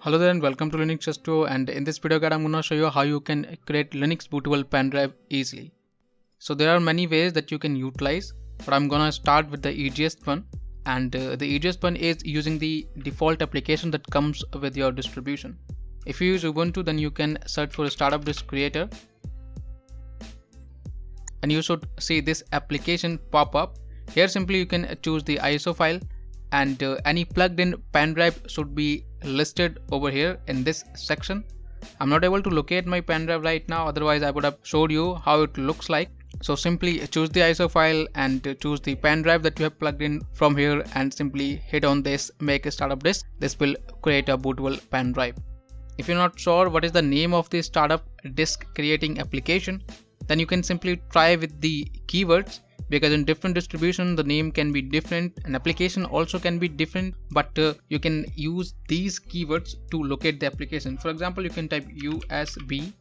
Hello there and welcome to Linux Studio, and in this video guide I'm going to show you how you can create Linux bootable pen drive easily. So there are many ways that you can utilize, but I'm going to start with the easiest one, and the easiest one is using the default application that comes with your distribution. If you use Ubuntu, then you can search for Startup Disk Creator and you should see this application pop up. Here simply you can choose the ISO file, and any plugged in pen drive should be listed over here in this section. I'm not able to locate my pen drive right now, otherwise I would have showed you how it looks like. So simply choose the ISO file and choose the pen drive that you have plugged in from here, and simply hit on this make a startup disk. This will create a bootable pen drive. If you're not sure what is the name of the startup disk creating application, then you can simply try with the keywords, because in different distribution the name can be different and application also can be different, but you can use these keywords to locate the application. For example, you can type USB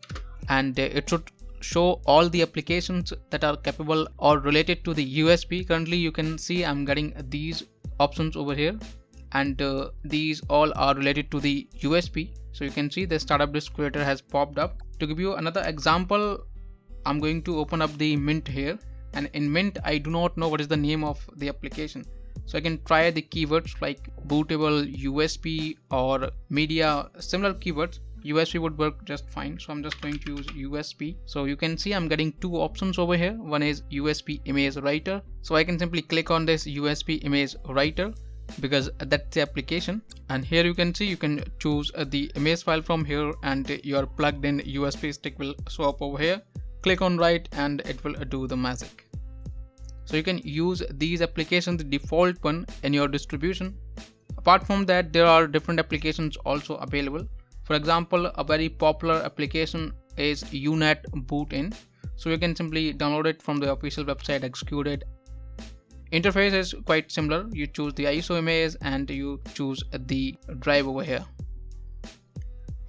and it should show all the applications that are capable or related to the USB. Currently you can see I'm getting these options over here, and these all are related to the USB. So you can see the startup disk creator has popped up. To give you another example, I'm going to open up the Mint here, and in Mint I do not know what is the name of the application, so I can try the keywords like bootable USB or media. Similar keywords, USB would work just fine, so I'm just going to use USB. So you can see I'm getting two options over here. One is USB image writer, so I can simply click on this USB image writer because that's the application, and here you can see you can choose the image file from here, and your plugged in USB stick will show up over here. Click on write and it will do the magic. So you can use these applications, the default one in your distribution. Apart from that, there are different applications also available. For example, a very popular application is UNet Boot-in. So you can simply download it from the official website, execute it. Interface is quite similar. You choose the ISO image and you choose the drive over here.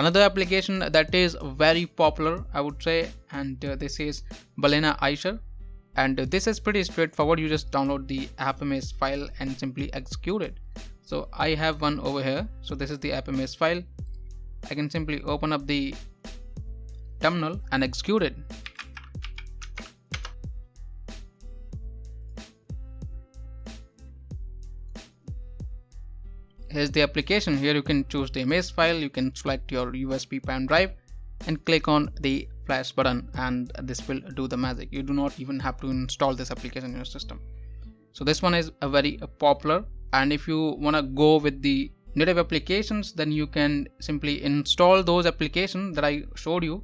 Another application that is very popular, I would say, and this is Balena Icer, and this is pretty straightforward. You just download the app.ms file and simply execute it. So I have one over here. So this is the app.ms file. I can simply open up the terminal and execute it. Here's the application. Here you can choose the image file, you can select your USB pen drive and click on the flash button, and this will do the magic. You do not even have to install this application in your system. So this one is a very popular, and if you want to go with the native applications, then you can simply install those applications that I showed you.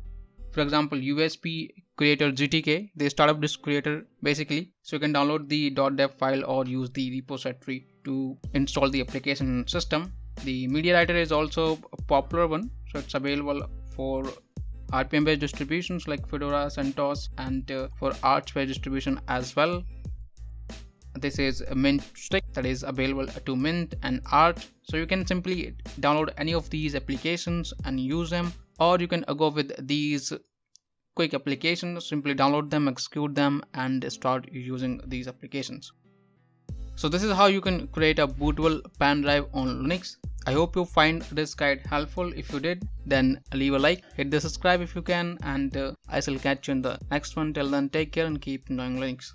For example, USB creator GTK, the startup disk creator basically. So you can download the .dev file or use the repository to install the application system. The media writer is also a popular one, so it's available for RPM based distributions like Fedora, CentOS, and for Arch based distribution as well. This is a Mint stick that is available to Mint and Arch. So you can simply download any of these applications and use them, or you can go with these quick applications, simply download them, execute them, and start using these applications. So this is how you can create a bootable pen drive on Linux. I hope you find this guide helpful. If you did, then leave a like, hit the subscribe if you can, and I shall catch you in the next one. Till then, take care and keep knowing Linux.